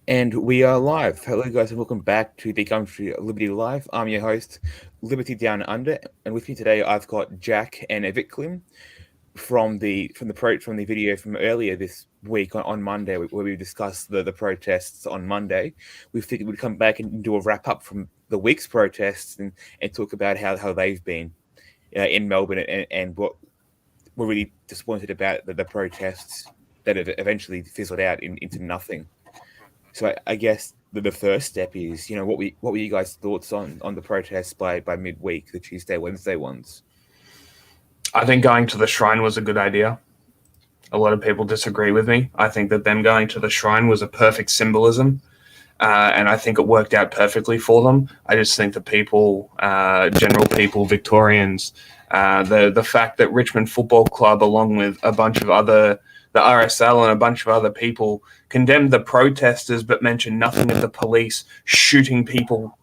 And we are live. Hello, guys, and welcome back to the Gumtree of Liberty Live. I'm your host, Liberty Down Under, and with me today I've got Jack and Vitklim from the video from earlier this week on Monday, where we discussed the protests on Monday. We figured we'd come back and do a wrap up from the week's protests and talk about how they've been in Melbourne and what we're really disappointed about the protests that have eventually fizzled out into nothing. So I guess the first step is, what were you guys' thoughts on the protests by midweek, the Tuesday, Wednesday ones? I think going to the shrine was a good idea. A lot of people disagree with me. I think that them going to the shrine was a perfect symbolism, and I think it worked out perfectly for them. I just think the people, general people, Victorians, the fact that Richmond Football Club, along with a bunch of other, the RSL and a bunch of other people, condemned the protesters but mentioned nothing of the police shooting people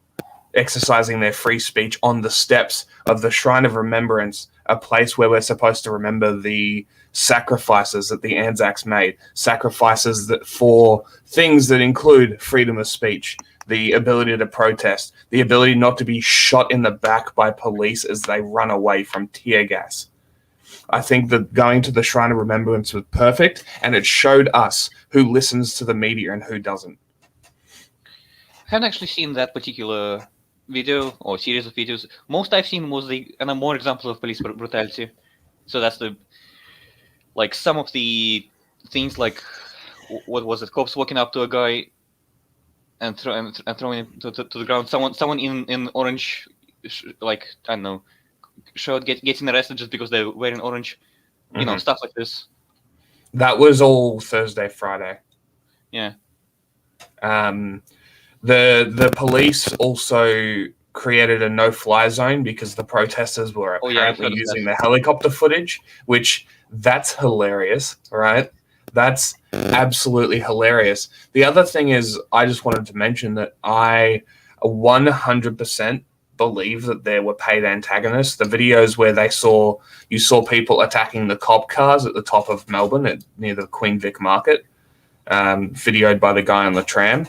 exercising their free speech on the steps of the Shrine of Remembrance, a place where we're supposed to remember the sacrifices that the Anzacs made, sacrifices for things that include freedom of speech, the ability to protest, the ability not to be shot in the back by police as they run away from tear gas. I think that going to the Shrine of Remembrance was perfect, and it showed us who listens to the media and who doesn't. I haven't actually seen that particular video or series of videos. Most I've seen was more example of police brutality. So that's some of the things like, what was it? Cops walking up to a guy and throwing him to the ground. Someone in orange, I don't know, shirt getting arrested just because they're wearing orange. Stuff like this. That was all Thursday, Friday. Yeah. The police also created a no-fly zone because the protesters were apparently using the helicopter footage, which that's hilarious, right? That's absolutely hilarious. The other thing is, I just wanted to mention that I 100% believe that there were paid antagonists. The videos where you saw people attacking the cop cars at the top of Melbourne near the Queen Vic Market, videoed by the guy on the tram.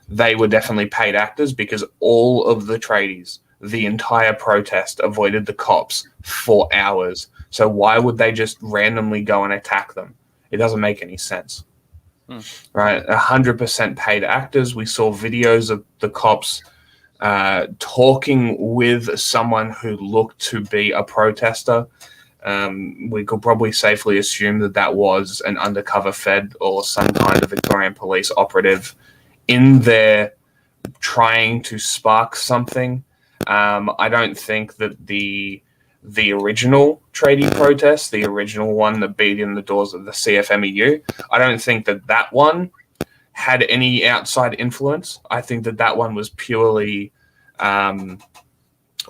They were definitely paid actors because all of the tradies, the entire protest, avoided the cops for hours. So why would they just randomly go and attack them? It doesn't make any sense. Right? 100% paid actors. We saw videos of the cops talking with someone who looked to be a protester. We could probably safely assume that was an undercover Fed or some kind of Victorian police operative in there trying to spark something. I don't think that the original tradie protest, the original one that beat in the doors of the CFMEU, I don't think that one had any outside influence. I think that one was purely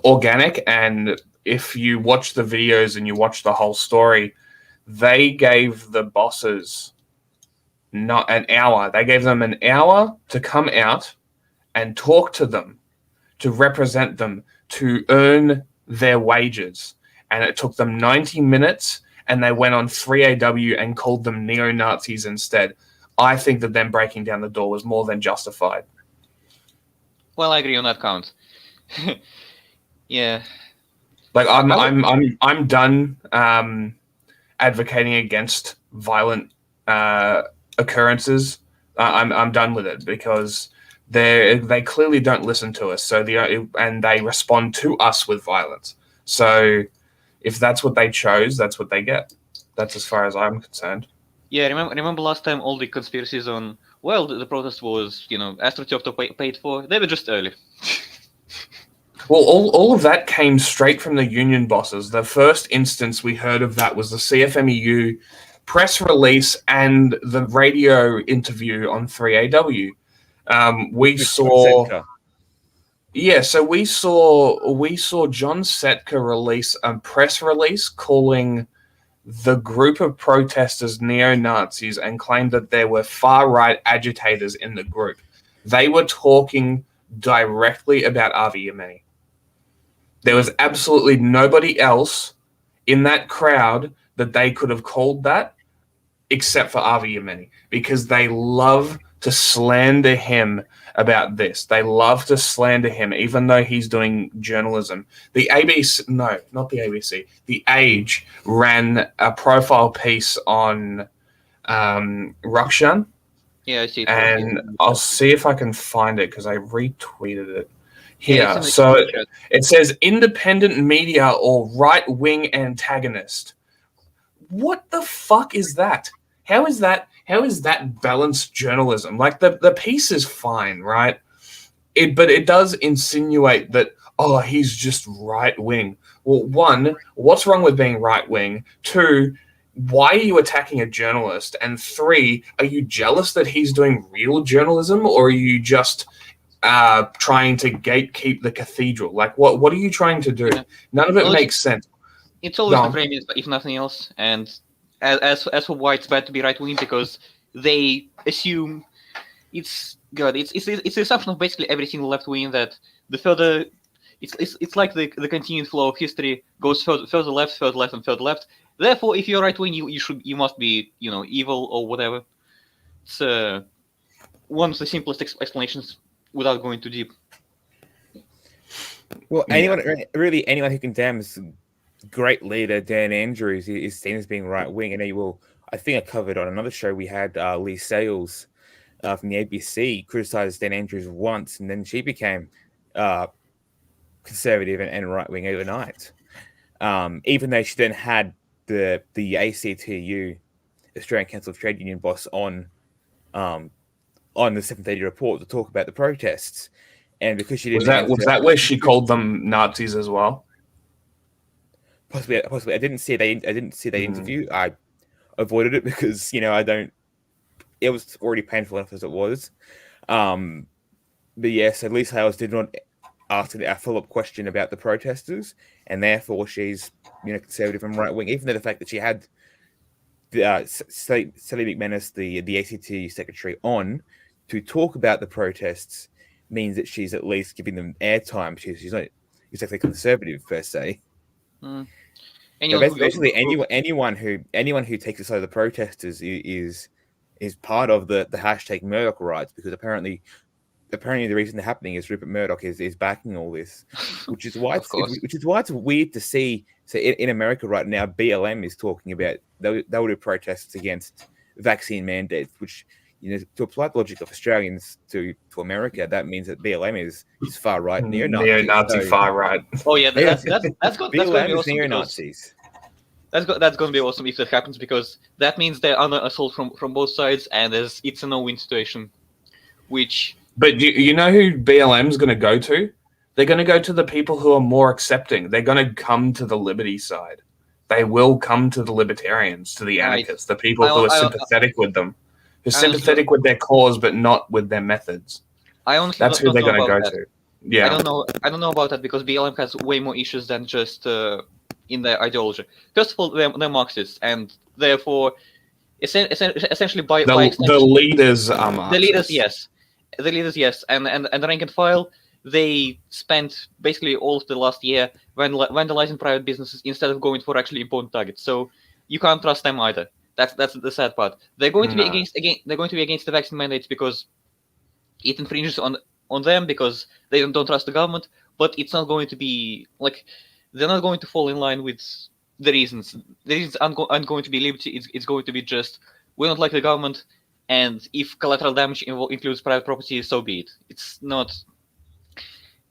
organic. And if you watch the videos and you watch the whole story, they gave the bosses not an hour. They gave them an hour to come out and talk to them, to represent them, to earn their wages. And it took them 90 minutes, and they went on 3AW and called them neo-Nazis instead. I think that them breaking down the door was more than justified. Well, I agree on that count. Yeah. I'm done advocating against violent occurrences. I'm done with it because they clearly don't listen to us. And they respond to us with violence. So if that's what they chose, that's what they get. That's as far as I'm concerned. Yeah, remember last time all the conspiracies on, the protest was, AstroTurf paid for. They were just early. Well, all of that came straight from the union bosses. The first instance we heard of that was the CFMEU press release and the radio interview on 3AW. We saw John Setka release a press release calling the group of protesters neo-Nazis and claimed that there were far-right agitators in the group. They were talking directly about Avi Yemeni. There was absolutely nobody else in that crowd that they could have called that except for Avi Yemeni, because they love to slander him about this. They love to slander him, even though he's doing journalism. The ABC, no, not the ABC, The Age ran a profile piece on Rukshan. Yeah, I see it. And I'll see if I can find it because I retweeted it here. Yeah, so it says independent media or right-wing antagonist. What the fuck is that? How is that balanced journalism? Like the piece is fine, right? But it does insinuate that, oh, he's just right-wing. Well, one, what's wrong with being right-wing? Two, why are you attacking a journalist? And three, are you jealous that he's doing real journalism, or are you just trying to gatekeep the cathedral? Like, what are you trying to do? None of it makes sense. It's always the framing, if nothing else. And as for why it's bad to be right wing, because they assume it's good. It's the assumption of basically every single left wing that the further it's like the continued flow of history goes further left, and further left. Therefore, if you're right wing, you must be evil or whatever. It's one of the simplest explanations without going too deep. Well, anyone who condemns great leader Dan Andrews is seen as being right wing, and I think I covered on another show we had Lee Sales from the ABC criticized Dan Andrews once, and then she became conservative and right wing overnight. Even though she then had the ACTU, Australian Council of Trade Union boss, on the 7:30 report to talk about the protests, and because she didn't was that where she called them Nazis as well? Possibly. I didn't see that interview. I avoided it because I don't. It was already painful enough as it was. But yes, at least Hales did not ask a follow-up question about the protesters, and therefore she's conservative and right wing. Even though the fact that she had Sally McManus, the ACT secretary, on to talk about the protests means that she's at least giving them airtime. She's not exactly conservative per se. Mm. Basically, anyone who takes the side of the protesters is part of the hashtag Murdoch riots, because apparently the reason they're happening is Rupert Murdoch is backing all this, which is why it's weird to see. So in America right now, BLM is talking about they will do protests against vaccine mandates, which to apply the logic of Australians to America, that means that BLM is far right, neo-Nazi far right. Oh yeah, that's going to be awesome. Neo-Nazis. That's going to be awesome if that happens, because that means they're under assault from both sides, and it's a no-win situation. But you know who BLM's going to go to? They're going to go to the people who are more accepting. They're going to come to the Liberty side. They will come to the libertarians, to the anarchists, the people who are sympathetic with them. Who are sympathetic with their cause, but not with their methods. That's who they're going to go to. Yeah, I don't know about that, because BLM has way more issues than just in their ideology. First of all, they're Marxists, and therefore, essentially by extension, the leaders are Marxists. The leaders, yes, and the rank and file, they spent basically all of the last year vandalizing private businesses instead of going for actually important targets. So you can't trust them either. That's the sad part. They're going to be against the vaccine mandates because it infringes on them, because they don't trust the government. But it's not going to be like they're not going to fall in line with the reasons. The reasons aren't going to be liberty. It's going to be just we don't like the government, and if collateral damage includes private property, so be it. It's not.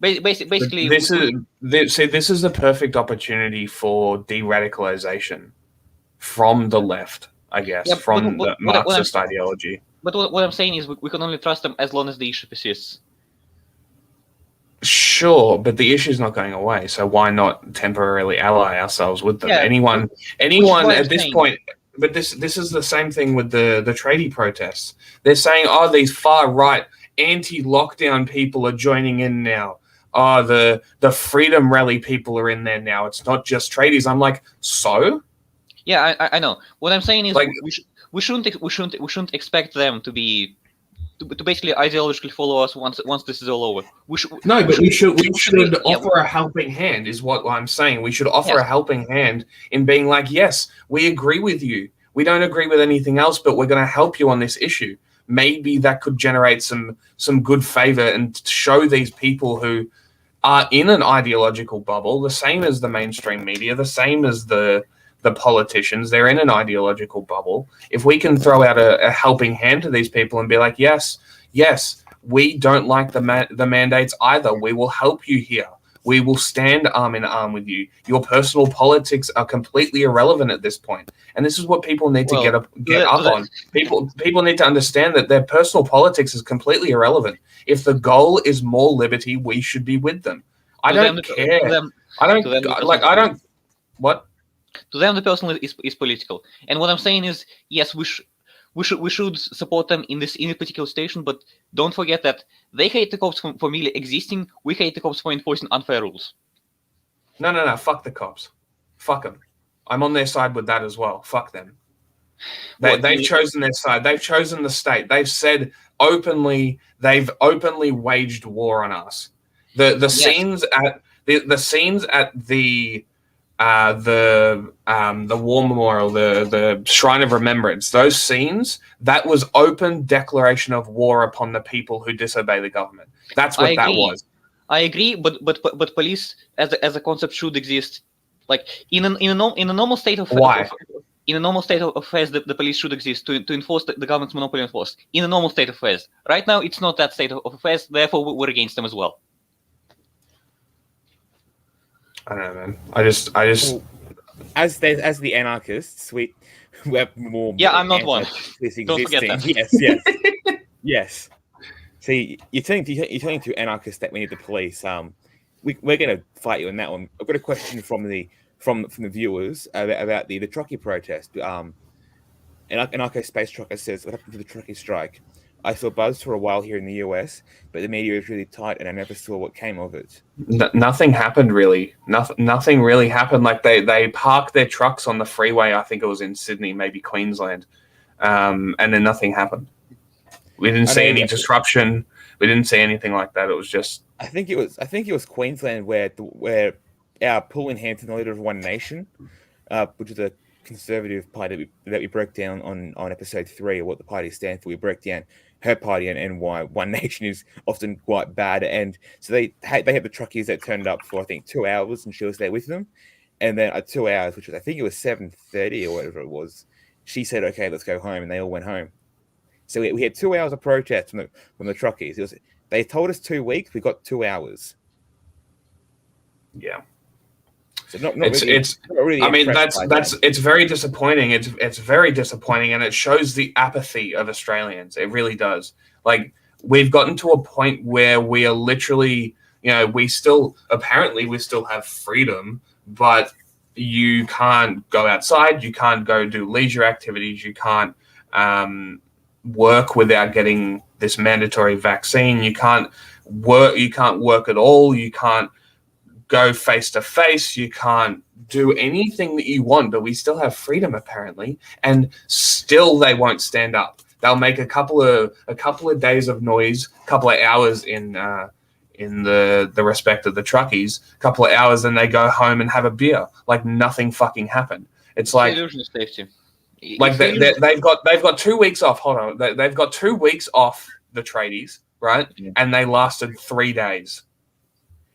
Basically, this is the perfect opportunity for de-radicalization from the left, I guess, from the Marxist ideology. But what I'm saying is we can only trust them as long as the issue persists. Sure, but the issue is not going away, so why not temporarily ally ourselves with them? Yeah, anyone at this point. But this is the same thing with the tradie protests. They're saying, oh, these far right anti-lockdown people are joining in now. Oh, the freedom rally people are in there now. It's not just tradies. I'm like, so? Yeah, I know. What I'm saying is, like, we shouldn't expect them to basically ideologically follow us once this is all over. We should offer a helping hand, is what I'm saying. We should offer a helping hand in being like, yes, we agree with you. We don't agree with anything else, but we're going to help you on this issue. Maybe that could generate some good favor and show these people who are in an ideological bubble, the same as the mainstream media, the same as the politicians. They're in an ideological bubble. If we can throw out a helping hand to these people and be like, yes, we don't like the mandates either. We will help you here. We will stand arm in arm with you. Your personal politics are completely irrelevant at this point. And this is what people need to get up on. People need to understand that their personal politics is completely irrelevant. If the goal is more liberty, we should be with them. I don't care. What? To them, the personal is political. And what I'm saying is, yes, we should support them in this particular station, but don't forget that they hate the cops for merely existing. We hate the cops for enforcing unfair rules. No. Fuck the cops. Fuck them. I'm on their side with that as well. Fuck them. They've chosen their side. They've chosen the state. They've said openly. They've openly waged war on us. The scenes at the war memorial, the Shrine of Remembrance, those scenes, that was open declaration of war upon the people who disobey the government. That's what that was. I agree, but police as a concept should exist. Like in a normal state of in a normal state of affairs, the police should exist to enforce the government's monopoly on force. In a normal state of affairs, right now it's not that state of affairs. Therefore, we're against them as well. I don't know, man. I just as the anarchists, we have more. Yeah, I'm not one. Don't forget that. Yes. See, you're telling to anarchists that we need the police. We're going to fight you on that one. I've got a question from the viewers about the truckie protest. Anarcho Space Trucker says, "What happened to the truckie strike? I saw buzz for a while here in the US, but the media is really tight, and I never saw what came of it." Nothing happened really. Nothing really happened. Like they parked their trucks on the freeway. I think it was in Sydney, maybe Queensland, and then nothing happened. We didn't see any disruption. We didn't see anything like that. It was just. I think it was Queensland where our Pauline Hanson, the leader of One Nation, which is a conservative party that we broke down on episode 3 of what the party stands for. We broke down her party and why One Nation is often quite bad. And so they had the truckies that turned up for I think 2 hours, and she was there with them. And then at 2 hours, which was I think it was 7:30 or whatever it was, she said, "Okay, let's go home," and they all went home. So we had 2 hours of protest from the truckies. They told us 2 weeks. We got 2 hours. Yeah. So not really. I mean, it's very disappointing. It's very disappointing, and it shows the apathy of Australians. It really does. Like we've gotten to a point where we are literally, we still have freedom, but you can't go outside. You can't go do leisure activities. You can't work without getting this mandatory vaccine. You can't work at all. You can't go face to face. You can't do anything that you want, but we still have freedom apparently, and still they won't stand up. They'll make a couple of days of noise, a couple of hours in the respect of the truckies, a couple of hours, and they go home and have a beer like nothing fucking happened. It's like like they've got 2 weeks off. Hold on, they've got 2 weeks off the tradies, right? Yeah. And they lasted 3 days.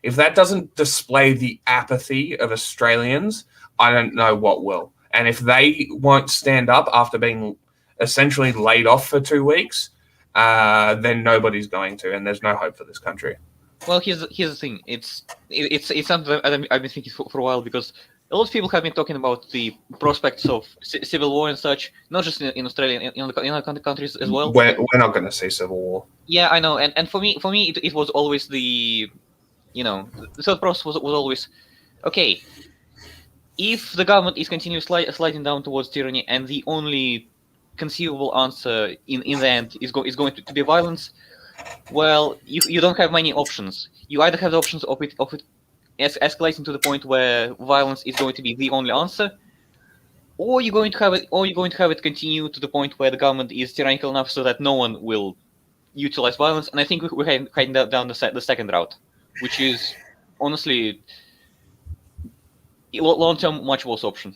If that doesn't display the apathy of Australians, I don't know what will. And if they won't stand up after being essentially laid off for 2 weeks, then nobody's going to, and there's no hope for this country. Well, here's the thing. It's something that I've been thinking for a while, because a lot of people have been talking about the prospects of civil war and such, not just in Australia, in other countries as well. We're not going to see civil war. Yeah, I know. And for me, it was always the thought process was always, okay, if the government is continuously sliding down towards tyranny, and the only conceivable answer in the end is going to be violence, well, you don't have many options. You either have the options of it escalating to the point where violence is going to be the only answer, or you're going to have it continue to the point where the government is tyrannical enough so that no one will utilize violence. And I think we're heading down the second route, which is honestly long-term much worse option.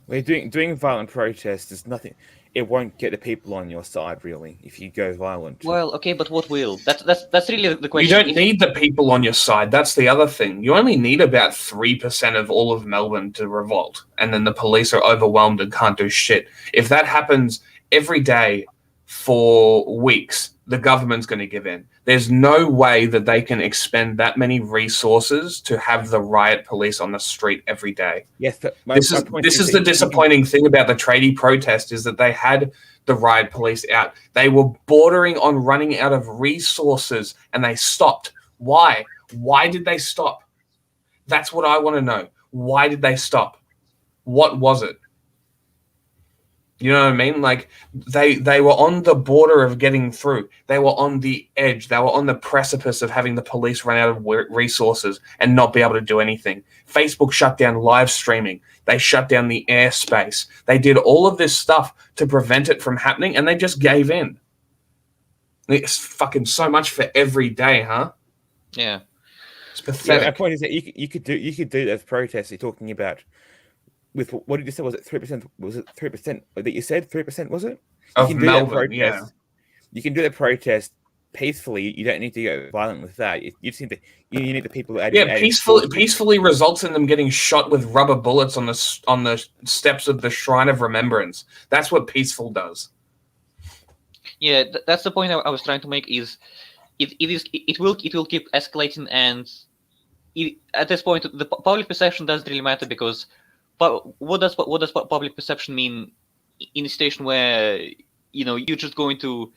When you're doing violent protests, there's nothing. It won't get the people on your side, really, if you go violent. Well, okay, but what will? That's really the question. You don't need the people on your side. That's the other thing. You only need about 3% of all of Melbourne to revolt, and then the police are overwhelmed and can't do shit. If that happens every day for weeks, the government's going to give in. There's no way that they can expend that many resources to have the riot police on the street every day. Yes, but this is the disappointing thing about the tradie protest is that they had the riot police out. They were bordering on running out of resources, and they stopped. Why? Why did they stop? That's what I want to know. Why did they stop? What was it? You know what I mean? Like they were on the border of getting through. They were on the edge. They were on the precipice of having the police run out of resources and not be able to do anything. Facebook shut down live streaming. They shut down the airspace. They did all of this stuff to prevent it from happening, and they just gave in. It's fucking so much for every day, huh? Yeah. It's pathetic. Yeah, my point is that you could do those protests you're talking about. With what did you say? Was it 3%? Was it 3% that you said? 3%, was it? Of Melbourne, yeah. You can do the protest peacefully. You don't need to go violent with that. You just need you need the people. Peacefully results in them getting shot with rubber bullets on the steps of the Shrine of Remembrance. That's what peaceful does. Yeah, that's the point I was trying to make. Is it will keep escalating, and at this point the public perception doesn't really matter, because. But what does public perception mean in a situation where you're just going to,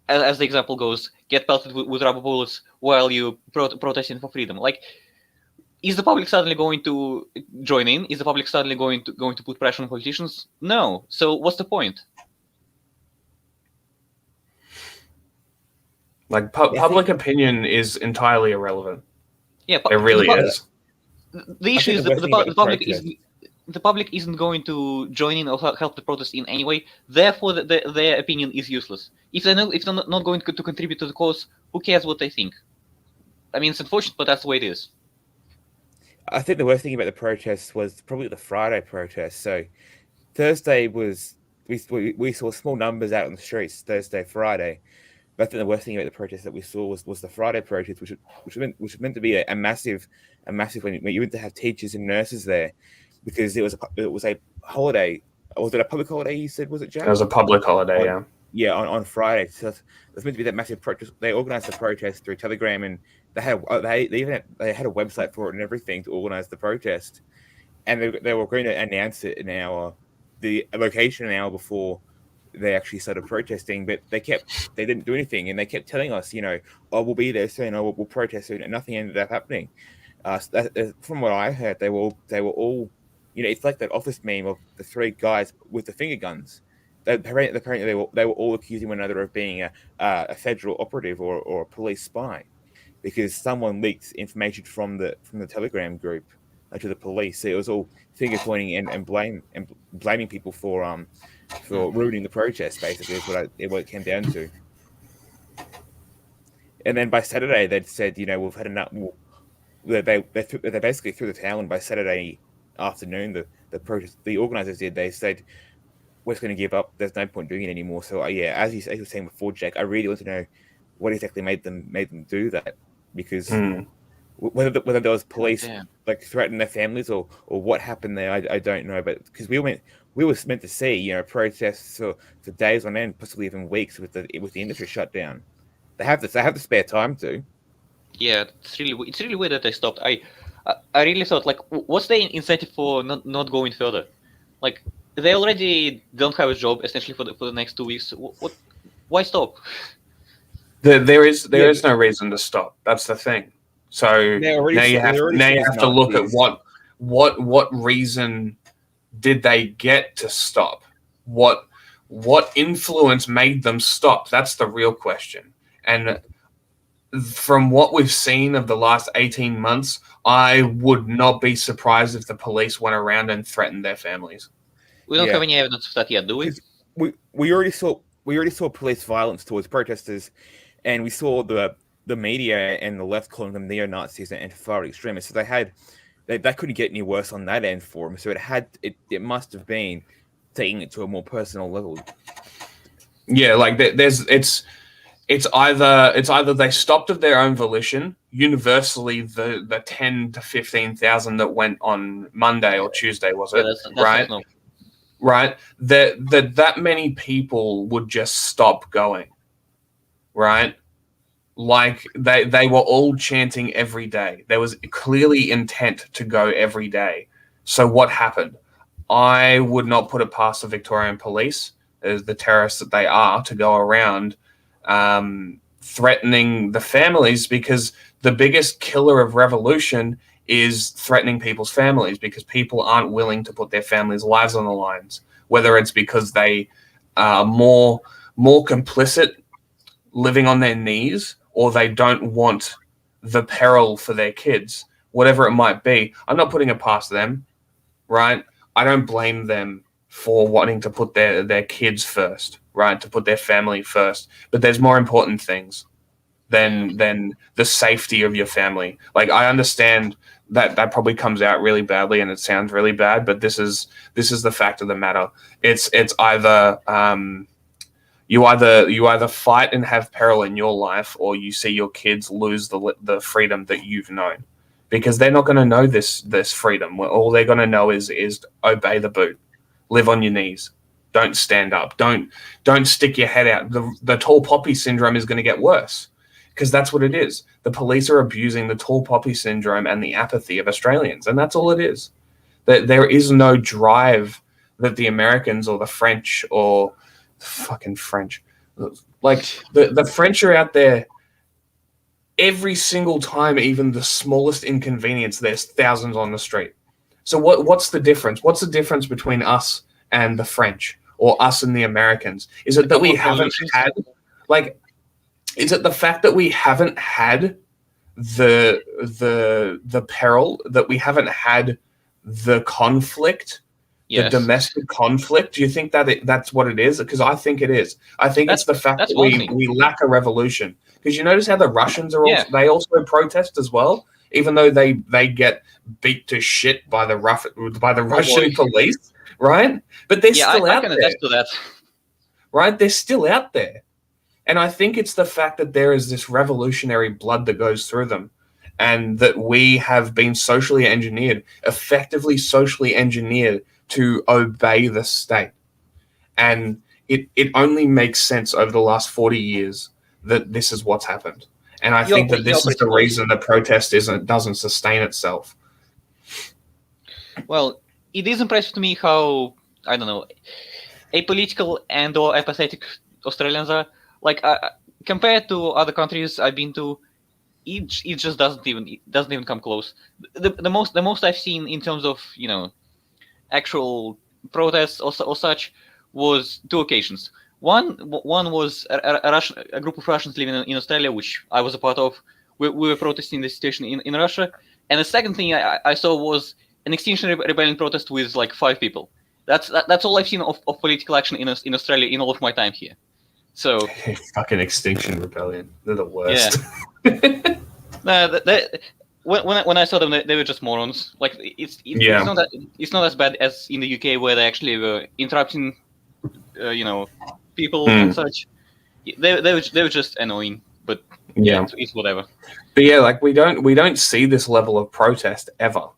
as the example goes, get pelted with rubber bullets while you protesting for freedom? Like, is the public suddenly going to join in? Is the public suddenly going to put pressure on politicians? No. So what's the point? Like public opinion is entirely irrelevant. Yeah, it really is. The issue is that the public isn't going to join in or help the protest in any way. Therefore, their opinion is useless. If they're not going to contribute to the cause, who cares what they think? I mean, it's unfortunate, but that's the way it is. I think the worst thing about the protests was probably the Friday protest. So Thursday was we saw small numbers out on the streets Thursday, Friday. But I think the worst thing about the protest that we saw was the Friday protest, which was meant to be a massive when you went to have teachers and nurses there. Because it was a holiday. Was it a public holiday? You said, was it, Jack? It was a public holiday, yeah. Yeah, on Friday. So there's meant to be that massive protest. They organized the protest through Telegram, and they had a website for it and everything to organize the protest. And they were going to announce it the location an hour before they actually started protesting. But they didn't do anything, and they kept telling us, we'll be there soon, we'll protest soon, and nothing ended up happening. From what I heard, they were all. It's like that Office meme of the three guys with the finger guns. Apparently, they were all accusing one another of being a federal operative or a police spy, because someone leaked information from the Telegram group to the police. So it was all finger pointing and blaming people for ruining the protest. Basically, is what it came down to. And then by Saturday, they'd said, we've had enough. They basically threw the towel in by Saturday afternoon. The organizers did. They said, we're just going to give up. There's no point doing it anymore. So as you were saying before, Jack, I really want to know what exactly made them do that, because whether there was police like threatening their families or what happened there, I don't know. But because we were meant to see protests for days on end, possibly even weeks, with the industry shut down. They have the spare time to. Yeah, it's really weird that they stopped. I really thought, like, what's the incentive for not going further? Like, they already don't have a job essentially for the next 2 weeks. Why stop? There is no reason to stop. That's the thing. So now you have to look at what reason did they get to stop? What influence made them stop? That's the real question. And from what we've seen of the last 18 months, I would not be surprised if the police went around and threatened their families. We don't have any evidence of that yet, do we? We already saw police violence towards protesters, and we saw the media and the left calling them neo-Nazis and far extremists. So they had that couldn't get any worse on that end for him. So it must have been taking it to a more personal level. Yeah, like it's either they stopped of their own volition. Universally, the 10 to 15,000 that went on Monday or Tuesday, was it? That's right? Right. That many people would just stop going. Right. Like they were all chanting every day. There was clearly intent to go every day. So what happened? I would not put it past the Victorian police, as the terrorists that they are, to go around threatening the families, because the biggest killer of revolution is threatening people's families, because people aren't willing to put their families' lives on the lines, whether it's because they are more complicit living on their knees, or they don't want the peril for their kids, whatever it might be. I'm not putting it past them, right? I don't blame them for wanting to put their kids first, right? To put their family first. But there's more important things than the safety of your family. Like, I understand that probably comes out really badly and it sounds really bad, but this is the fact of the matter. It's either you either fight and have peril in your life, or you see your kids lose the freedom that you've known, because they're not going to know this freedom. All they're going to know is obey the boot, live on your knees, don't stand up, don't stick your head out. The tall poppy syndrome is going to get worse, because that's what it is. The police are abusing the tall poppy syndrome and the apathy of Australians, and that's all it is. There is no drive that the Americans or the French or fucking French, like the French are out there every single time, even the smallest inconvenience, there's thousands on the street. So what's the difference? What's the difference between us and the French, or us and the Americans? Is it that we haven't had, like, is it the fact that we haven't had the peril, that we haven't had the conflict? Yes. The domestic conflict? Do you think that that's what it is? Because I think it is. I think it's the fact that we lack a revolution. Because you notice how the Russians are they also protest as well, even though they get beat to shit by the Russian police, right? But they're still out there. I can attest to that. Right? They're still out there. And I think it's the fact that there is this revolutionary blood that goes through them, and that we have been effectively socially engineered to obey the state. And it only makes sense over the last 40 years that this is what's happened. And I think that this is the reason the protest doesn't sustain itself. Well, it is impressive to me how, I don't know, apolitical and or apathetic Australians are. Like, compared to other countries I've been to, it just doesn't even come close. The most I've seen in terms of, actual protests or such was 2 occasions. One was a group of Russians living in Australia, which I was a part of. We were protesting the situation in Russia. And the second thing I saw was an Extinction Rebellion protest with like 5 people. That's all I've seen of political action in Australia in all of my time here. So fucking Extinction Rebellion, they're the worst. Yeah. When I saw them, they were just morons. Like it's not as bad as in the UK, where they actually were interrupting, people and such. They were just annoying, but it's whatever. But yeah, like we don't see this level of protest ever,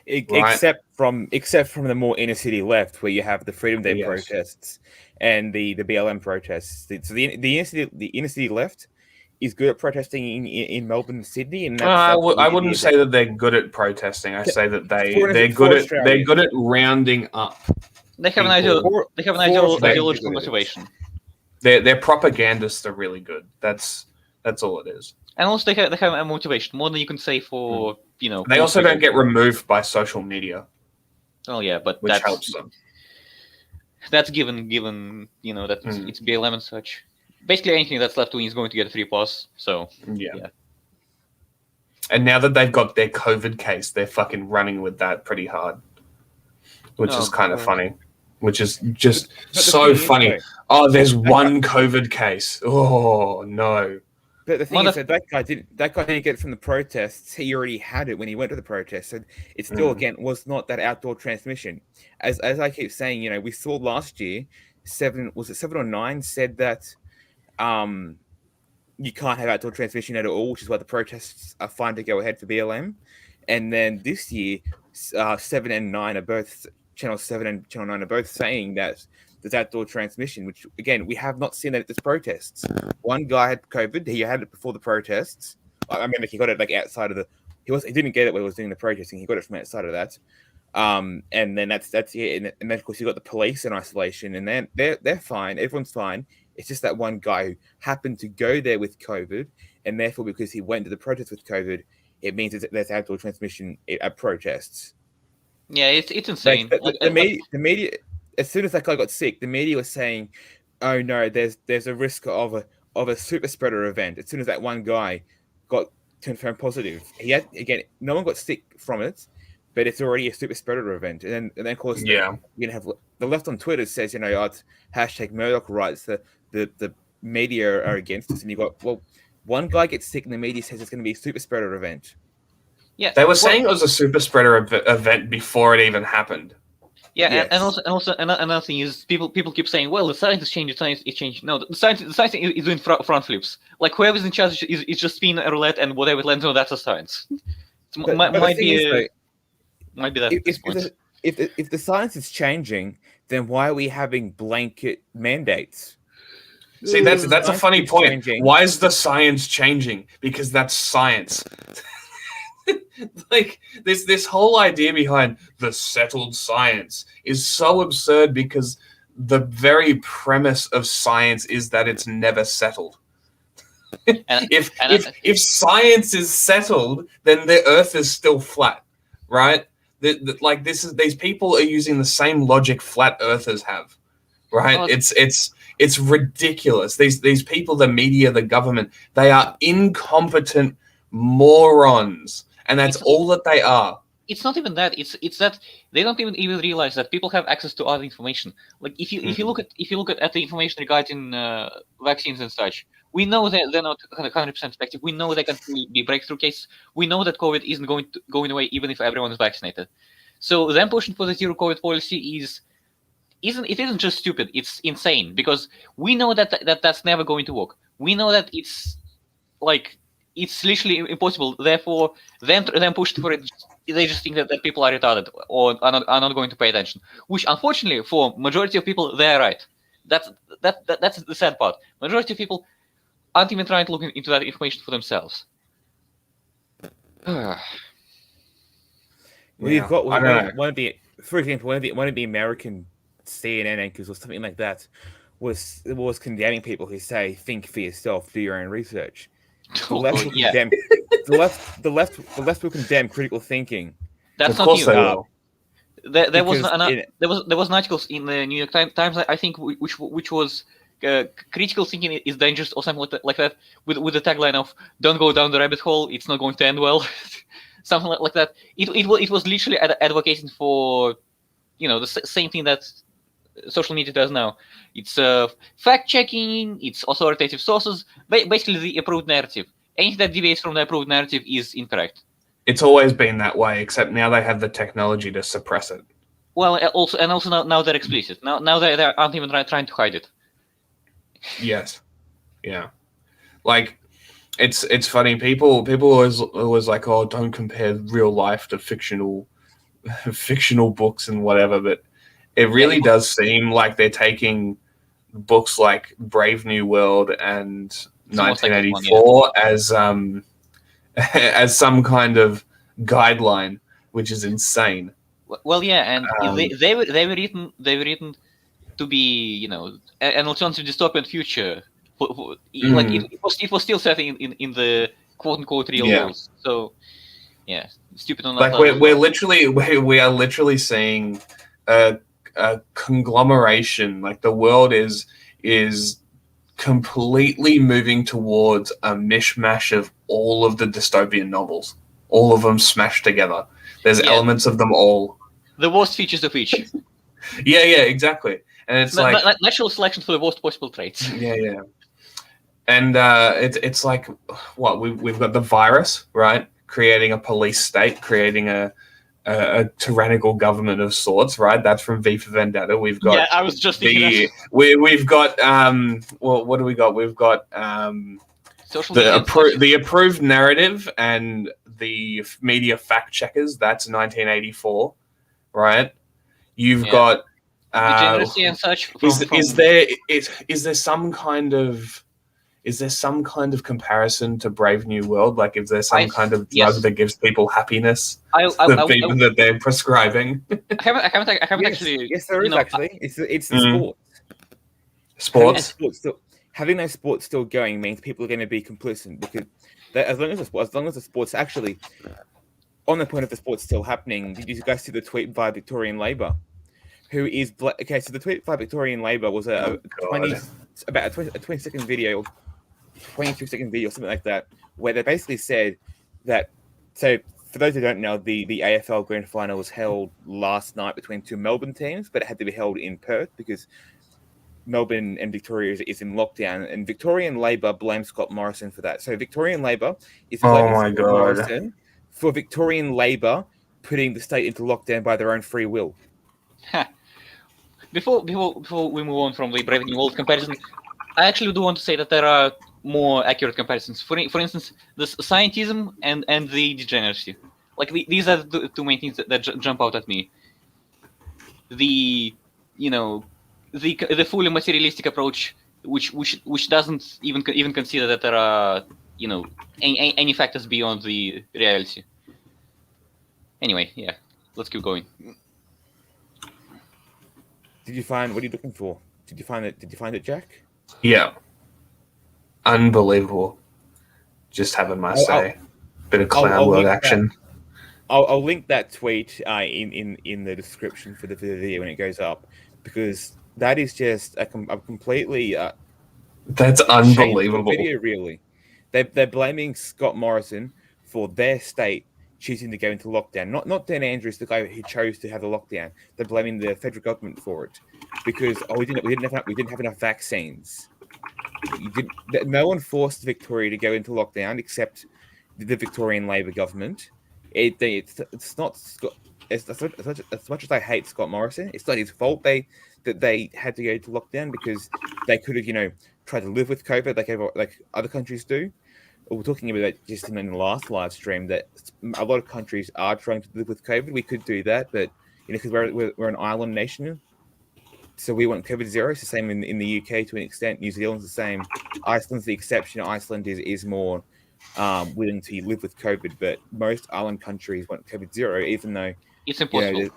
except from the more inner city left, where you have the Freedom Day protests and the BLM protests. So the inner city left is good at protesting in Melbourne and Sydney, and I wouldn't say that they're good at protesting. I say that they're good at rounding up. They have an ideological motivation. Their propagandists are really good. That's all it is. And also they have a motivation, more than you can say for They also don't get removed by social media. Oh yeah, but which helps them. That's given that it's BLM and such. Basically, anything that's left wing is going to get a free pass. So yeah. And now that they've got their COVID case, they're fucking running with that pretty hard, which is kind of funny. Which is just so funny. Oh, there's one COVID case. Oh no. But the thing is that guy didn't get it from the protests. He already had it when he went to the protests. So it still again was not that outdoor transmission. As I keep saying, you know, we saw last year, 7 or 9 said that you can't have outdoor transmission at all, which is why the protests are fine to go ahead for BLM. And then this year, 7 and 9 are both, Channel 7 and Channel 9 are both saying that there's outdoor transmission, which, again, we have not seen that at this protests. One guy had COVID. He had it before the protests. I remember he got it like outside of he didn't get it when he was doing the protesting. He got it from outside of that. And then that's it. And then, of course, you got the police in isolation, and then they're fine. Everyone's fine. It's just that one guy who happened to go there with COVID, and therefore, because he went to the protest with COVID, it means that there's outdoor transmission at protests. Yeah, it's insane. Like, the media, as soon as that guy got sick, the media was saying, "Oh no, there's a risk of a super spreader event." As soon as that one guy got confirmed positive, no one got sick from it, but it's already a super spreader event. And then of course, you're gonna have the left on Twitter says, you know, it's hashtag Murdoch rights. The media are against us, and you got one guy gets sick, and the media says it's going to be a super spreader event. Yeah, they were saying it was a super spreader event before it even happened. Yeah, yes. and also another thing is people keep saying, well, the science is changing, the science is changing. No, the science is doing front flips. Like whoever's in charge is just spinning a roulette, and whatever it lands on, that's a science. Might be that. If the science is changing, then why are we having blanket mandates? See, that's a funny point. Changing. Why is the science changing? Because that's science. Like this whole idea behind the settled science is so absurd because the very premise of science is that it's never settled. If science is settled, then the Earth is still flat, right? These people are using the same logic flat earthers have, right? Oh, it's ridiculous. These people, the media, the government, they are incompetent morons, and that's all that they are. It's not even that. It's that they don't even realize that people have access to other information. Like if you look at the information regarding vaccines and such, we know that they're not 100% effective. We know they can be breakthrough cases. We know that COVID isn't going away even if everyone is vaccinated. So them pushing for the zero COVID policy isn't just stupid. It's insane because we know that's never going to work. We know that it's literally impossible. Therefore, them pushing for it, they just think that people are retarded or are not going to pay attention. Which, unfortunately, for majority of people, they're right. That's the sad part. Majority of people aren't even trying to look into that information for themselves. We've got one of the American CNN anchors or something like that was condemning people who say, "Think for yourself, do your own research." The left will condemn critical thinking. That's not new. There was an article in the New York Times, I think, which was critical thinking is dangerous or something like that, with the tagline of "Don't go down the rabbit hole; it's not going to end well," something like that. It was literally advocating for, the same thing that social media does now. It's fact checking, it's authoritative sources, basically the approved narrative. Anything that deviates from the approved narrative is incorrect. It's always been that way, except now they have the technology to suppress it. Well, also now they're explicit. Now they aren't even trying to hide it. Yes, yeah. Like it's funny. People always like, oh, don't compare real life to fictional books and whatever. But it really does seem like they're taking books like Brave New World and 1984 as some kind of guideline, which is insane. Well, yeah, and they were written to be, an alternative dystopian future. Like it was still set in the quote unquote real world. So yeah, stupid on that. Like we are literally seeing a conglomeration. Like the world is completely moving towards a mishmash of all of the dystopian novels, all of them smashed together. There's elements of them all. The worst features of each. Yeah, exactly. And it's like natural selection for the worst possible traits. Yeah. And it's like, what, we've got the virus, right? Creating a police state, creating a tyrannical government of sorts, right? That's from V for Vendetta. We've got I was just thinking we've got well, what do we got? We've got the approved narrative and the media fact checkers. That's 1984, right? You've got degeneracy and such. Is there some kind of comparison to Brave New World? Like, is there some kind of drug that gives people happiness that they're prescribing? I haven't actually. Yes, there is actually. It's the sports. Having those sports still going means people are going to be complicit, because as long as the sports actually, on the point of the sports still happening, did you guys see the tweet by Victorian Labor? Who is okay? So the tweet by Victorian Labor was about a 20-second video, 22-second video, something like that, where they basically said that. So for those who don't know, the AFL Grand Final was held last night between two Melbourne teams, but it had to be held in Perth because Melbourne and Victoria is in lockdown, and Victorian Labor blames Scott Morrison for that. So Victorian Labor is blaming Scott Morrison for Victorian Labor putting the state into lockdown by their own free will. Before we move on from the Brave New World comparison, I actually do want to say that there are more accurate comparisons. For instance, the scientism and the degeneracy. Like these are the two main things that jump out at me. The fully materialistic approach, which doesn't even consider that there are any factors beyond the reality. Anyway, yeah, let's keep going. Did you find what are you looking for? Did you find it, Jack? Yeah. Unbelievable. Just having my say. Bit of clown world action. I'll link that tweet in the description for the video when it goes up, because that is just a completely that's unbelievable video. Really, they're blaming Scott Morrison for their state choosing to go into lockdown. Not Dan Andrews, the guy who chose to have the lockdown. They're blaming the federal government for it because we didn't have enough vaccines. No one forced Victoria to go into lockdown except the Victorian Labor government. It's not as much as I hate Scott Morrison, it's not his fault that they had to go to lockdown, because they could have tried to live with COVID like other countries do. We're talking about that just in the last live stream, that a lot of countries are trying to live with COVID. We could do that, but because we're an island nation, so we want COVID zero. It's the same in the UK to an extent. New Zealand's the same. Iceland's the exception. Iceland is more willing to live with COVID, but most island countries want COVID zero, even though it's impossible.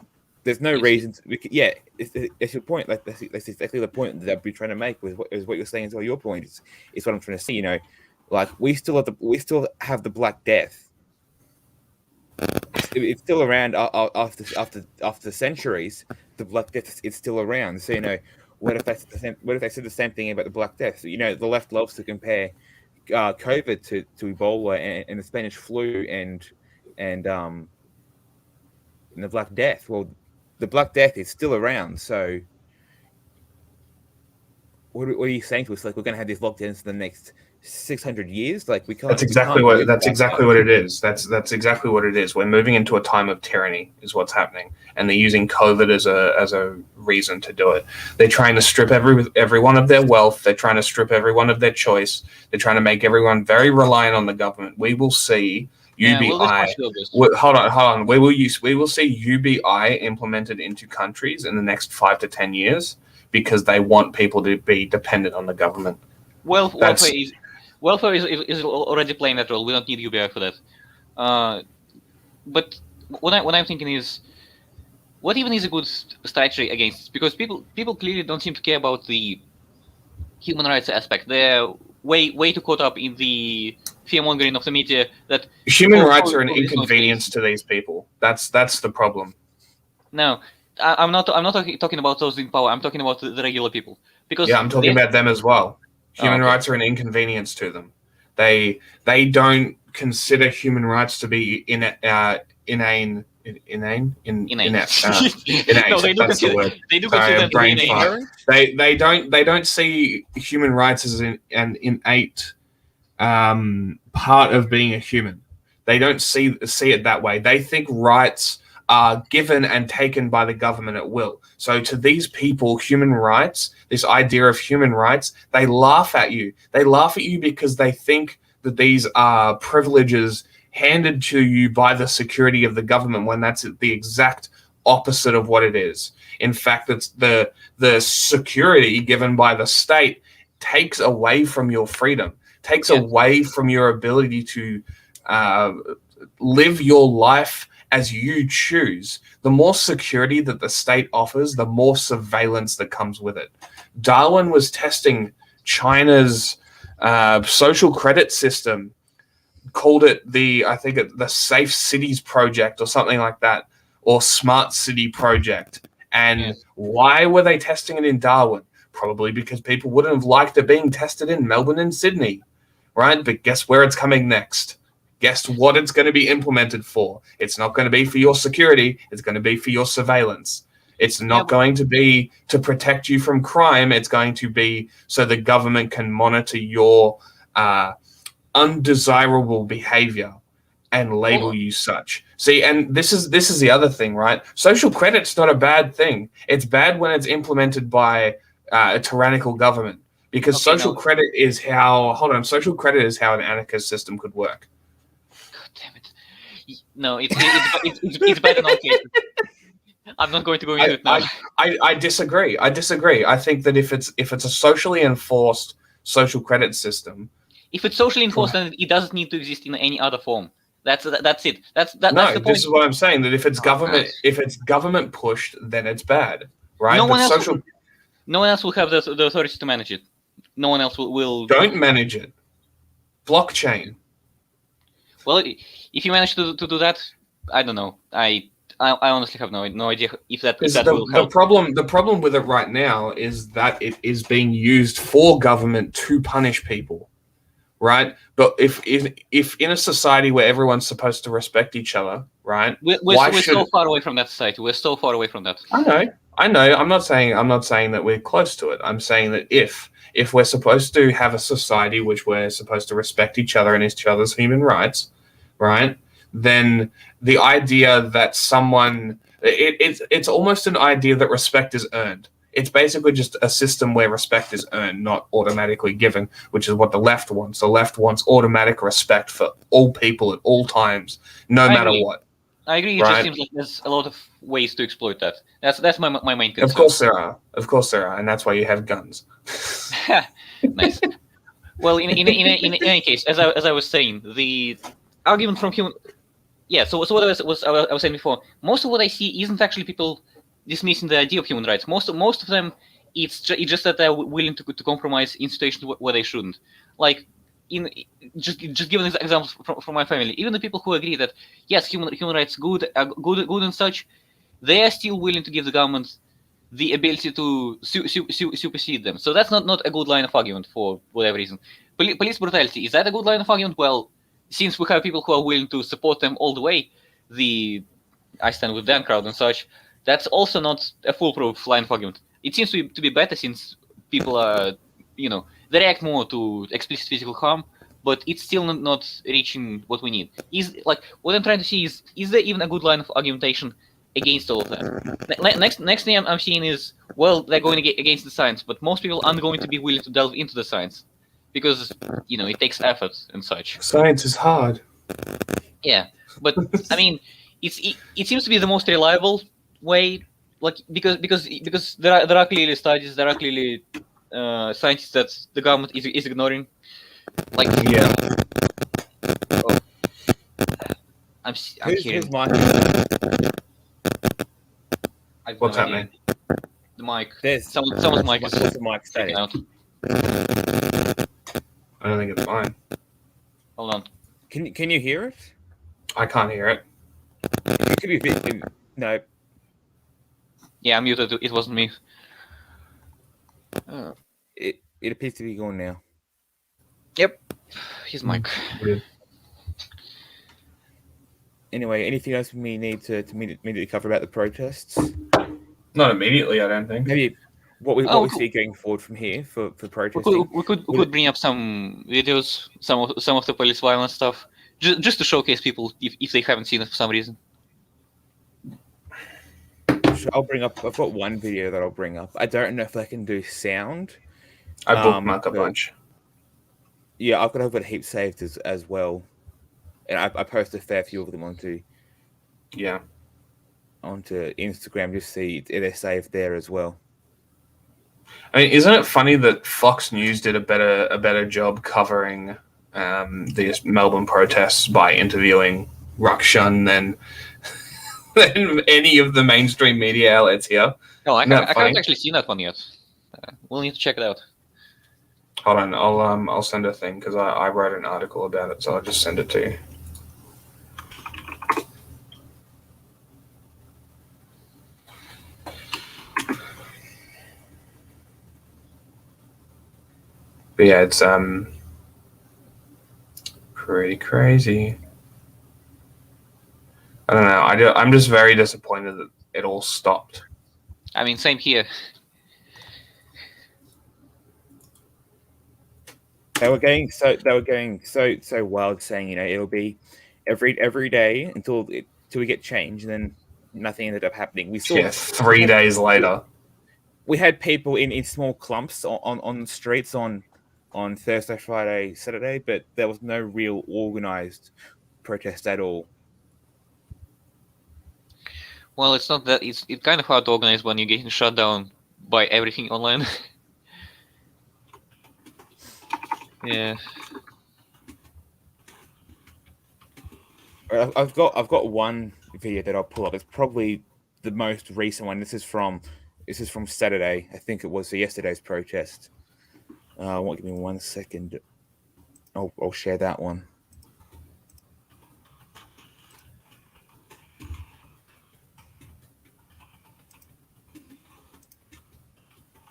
There's no reason. It's your point. Like that's exactly the point that I've been trying to make. With what you're saying as well. Your point is what I'm trying to see. Like we still have the Black Death. It's still around after centuries. The Black Death is still around. So what if they said the same thing about the Black Death? So, the left loves to compare COVID to Ebola and the Spanish flu and the Black Death. Well, the Black Death is still around. So what are you saying to us? Like, we're going to have these lockdowns for the next 600 years? Like, we can't. That's exactly what it is. That's exactly what it is. We're moving into a time of tyranny, is what's happening, and they're using COVID as a reason to do it. They're trying to strip everyone of their wealth. They're trying to strip everyone of their choice. They're trying to make everyone very reliant on the government. We will see UBI. Hold on. We will see UBI implemented into countries in the next 5 to 10 years because they want people to be dependent on the government. Welfare is already playing that role. We don't need UBI for that. But what I'm thinking is, what even is a good strategy against this? Because people clearly don't seem to care about the human rights aspect. They're way too caught up in the fear-mongering of the media that human rights are an inconvenience to these people. That's the problem. No, I'm not talking about those in power. I'm talking about the regular people. Because I'm talking about them as well. Human rights are an inconvenience to them. They don't consider human rights to be inane inane. Inane. Innate. No, they do That's the consider word. they do Sorry, consider them to be brain innate. fart. They don't see human rights as an innate part of being a human. They don't see it that way. They think rights are given and taken by the government at will. So to these people, human rights, this idea of human rights, they laugh at you. They laugh at you because they think that these are privileges handed to you by the security of the government, when that's the exact opposite of what it is. In fact, it's the security given by the state takes away from your freedom, takes away from your ability to live your life as you choose. The more security that the state offers, the more surveillance that comes with it. Darwin was testing China's social credit system, called it the Safe Cities Project or something like that, or Smart City Project. And why were they testing it in Darwin? Probably because people wouldn't have liked it being tested in Melbourne and Sydney, right? But guess where it's coming next? Guess what it's going to be implemented for? It's not going to be for your security. It's going to be for your surveillance. It's not going to be to protect you from crime. It's going to be so the government can monitor your undesirable behavior and label you such. See, and this is the other thing, right? Social credit's not a bad thing. It's bad when it's implemented by a tyrannical government, because social credit is how an anarchist system could work. Damn it! No, it's bad in all cases. I'm not going to go into it now. I disagree. I think that if it's a socially enforced social credit system, if it's socially enforced, then it doesn't need to exist in any other form. That's it. That's the point. This is what I'm saying. That if it's government pushed, then it's bad, right? No one else will have the authority to manage it. No one else will. Don't manage it. Blockchain. Well, if you manage to do that, I don't know. I honestly have no idea if that will help. The problem with it right now is that it is being used for government to punish people, right? But if in a society where everyone's supposed to respect each other, right? We're so far away from that society. We're so far away from that. I know. I'm not saying that we're close to it. I'm saying that if we're supposed to have a society which we're supposed to respect each other and each other's human rights, right? Then the idea that it's almost an idea that respect is earned. It's basically just a system where respect is earned, not automatically given, which is what the left wants. The left wants automatic respect for all people at all times, no matter what. I agree. It just seems like there's a lot of ways to exploit that. That's my main concern. Of course there are, and that's why you have guns. Nice. Well, in any case, as I was saying, the argument from human, So what I was saying before, most of what I see isn't actually people dismissing the idea of human rights. Most of them, it's just that they're willing to compromise in situations where they shouldn't. Like, just giving examples from my family, even the people who agree that yes, human rights good and such, they are still willing to give the government the ability to supersede them. So that's not a good line of argument for whatever reason. Police brutality, is that a good line of argument? Well, since we have people who are willing to support them all the way, the I stand with them crowd and such, that's also not a foolproof line of argument. It seems to be better since people are, they react more to explicit physical harm, but it's still not reaching what we need. What I'm trying to see is there even a good line of argumentation against all of that? Next thing I'm seeing is, well, they're going against the science, but most people aren't going to be willing to delve into the science because, it takes effort and such. Science is hard. Yeah, but I mean, it seems to be the most reliable way, because there are clearly studies, there are clearly scientists that the government is ignoring. I'm hearing. What's happening? The mic. Someone's mic is the mic static. Out. I don't think it's mine. Hold on. Can you hear it? I can't hear it. It could be no. Yeah, I'm muted. It wasn't me. It appears to be gone now. Yep. His mic. Weird. Anyway, anything else we need to immediately cover about the protests? Not immediately, I don't think. Maybe what we see going forward from here for protesting. We could bring up some videos, some of the police violence stuff, just to showcase people if they haven't seen it for some reason. I'll bring up. I've got one video that I'll bring up. I don't know if I can do sound. I bookmark a bunch. Yeah, I've got a heap saved as well, and I posted a fair few of them onto Instagram. Just see they're saved there as well. I mean, isn't it funny that Fox News did a better job covering these Melbourne protests by interviewing Rakshan than any of the mainstream media outlets here? No, I haven't actually seen that one yet. We'll need to check it out. Hold on, I'll send a thing because I wrote an article about it, so I'll just send it to you. But yeah, it's pretty crazy. I don't know. I'm just very disappointed that it all stopped. I mean, same here. They were going so wild, saying it'll be every day until we get change, and then nothing ended up happening. We saw 3 days later. We had people in small clumps on the streets on Thursday, Friday, Saturday, but there was no real organized protest at all. Well, it's not that it's kind of hard to organize when you're getting shut down by everything online. Yeah. I've got one video that I'll pull up. It's probably the most recent one. This is from Saturday. I think it was yesterday's protest. Give me 1 second. I'll share that one.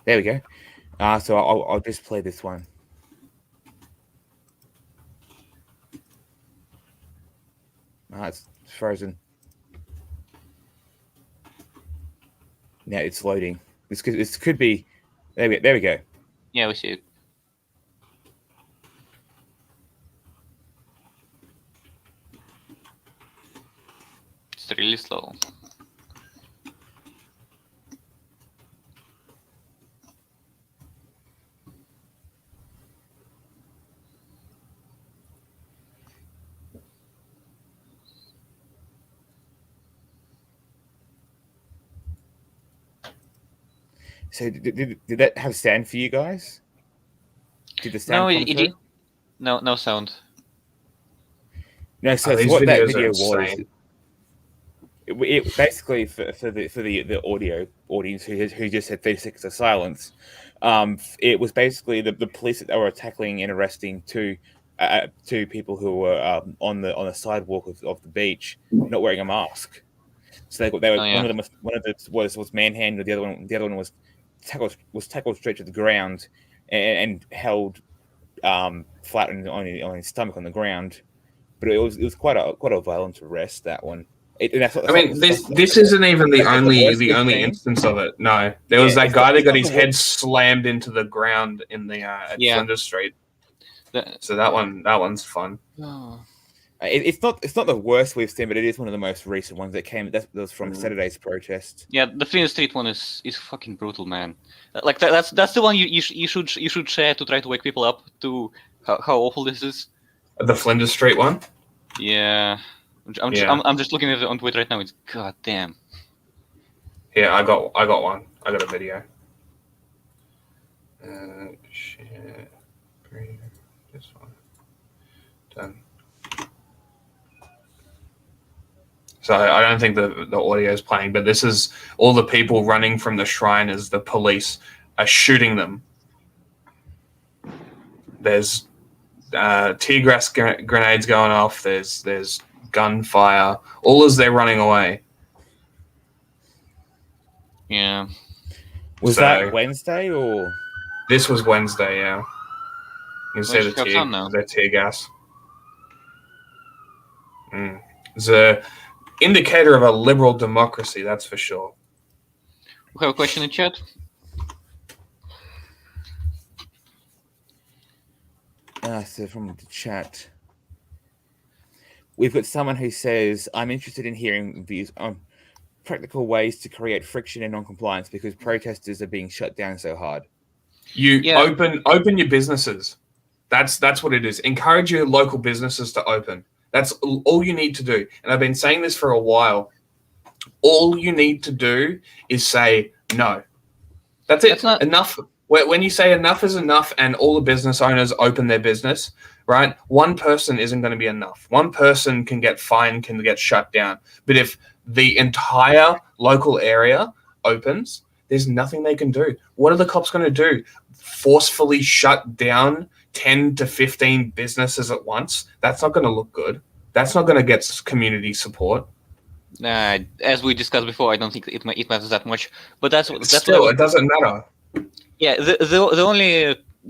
There we go. So I'll just play this one. It's frozen. Now it's loading. This could be. There we go. Yeah, we see it. It's really slow. So did that have sound for you guys? Did the sound come through? No sound. No, so what that video was, it basically for the audio audience who just had 30 seconds of silence, it was basically the police that were tackling and arresting two people who were on the sidewalk of the beach not wearing a mask. So they were one of them was manhandled, the other one was tackled straight to the ground and held flat on his stomach on the ground. But it was quite a violent arrest, that one. This isn't even the only instance of it. No, there was that guy that got his head slammed into the ground in the at Flinders Street. So that one's fun. Oh. It's not the worst we've seen, but it is one of the most recent ones that came. That was from Saturday's protest. Yeah, the Flinders Street one is fucking brutal, man. Like that's the one you should share to try to wake people up to how awful this is. The Flinders Street one. Yeah, I'm just looking at it on Twitter right now. It's goddamn. Yeah, I got one. I got a video. Share. This one. Done. So I don't think the audio is playing, but this is all the people running from the shrine as the police are shooting them. There's tear gas grenades going off. There's gunfire, all as they're running away. Yeah. Was that Wednesday or? This was Wednesday, yeah. You can see the tear gas. It's a indicator of a liberal democracy, that's for sure. We have a question in chat. So from the chat, we've got someone who says, I'm interested in hearing views on practical ways to create friction and non-compliance because protesters are being shut down so hard. Open your businesses. That's what it is. Encourage your local businesses to open. That's all you need to do. And I've been saying this for a while. All you need to do is say no. That's it. Enough. When you say enough is enough and all the business owners open their business, right? One person isn't going to be enough. One person can get fined, can get shut down. But if the entire local area opens, there's nothing they can do. What are the cops going to do? Forcefully shut down 10 to 15 businesses at once? That's not going to look good. That's not going to get community support. As we discussed before, I don't think it matters that much. But that's still, it doesn't matter. Yeah, the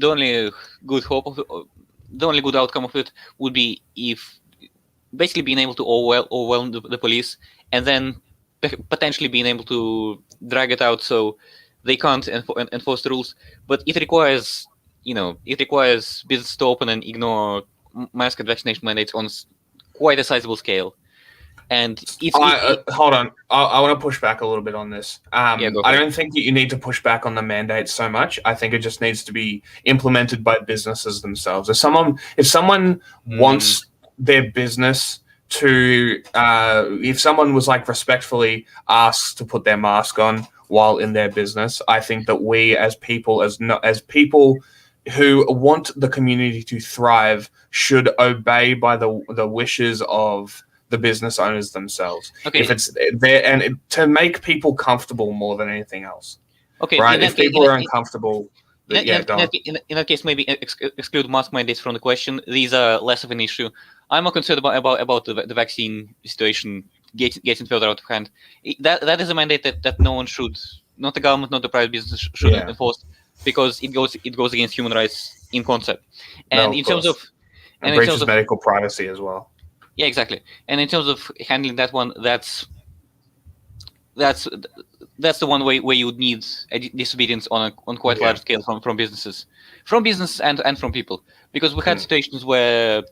only good hope of the only good outcome of it would be if basically being able to overwhelm the police and then potentially being able to drag it out so they can't enforce the rules. But it requires business to open and ignore mask and vaccination mandates on quite a sizable scale. And hold on, I want to push back a little bit on this. I don't think that you need to push back on the mandates so much. I think it just needs to be implemented by businesses themselves. If someone wants their business to, if someone was like respectfully asked to put their mask on while in their business, I think that we as people who want the community to thrive should obey by the wishes of the business owners themselves. Okay. If it's there and to make people comfortable more than anything else. Okay. Right. If people are uncomfortable, in that case, maybe exclude mask mandates from the question. These are less of an issue. I'm more concerned about the vaccine situation getting further out of hand. That is a mandate that no one should, not the government, not the private business should enforce, because it goes against human rights in concept. And in terms of medical privacy as well. Yeah, exactly. And in terms of handling that one, that's the one way where you would need disobedience on quite large scale from businesses, and from people, because we had situations where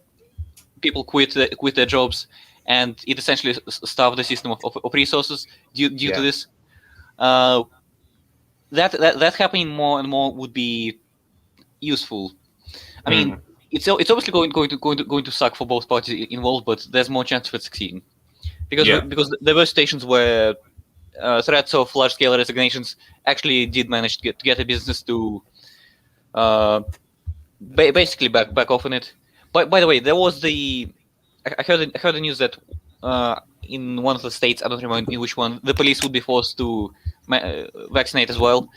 people quit their jobs, and it essentially starved the system of resources due to this. That happening more and more would be useful. I mean, it's obviously going to suck for both parties involved, but there's more chance of it succeeding, because there were situations where threats of large scale resignations actually did manage to get a business to basically back off on it. But by the way, there was I heard the news that in one of the states, I don't remember in which one, the police would be forced to vaccinate as well.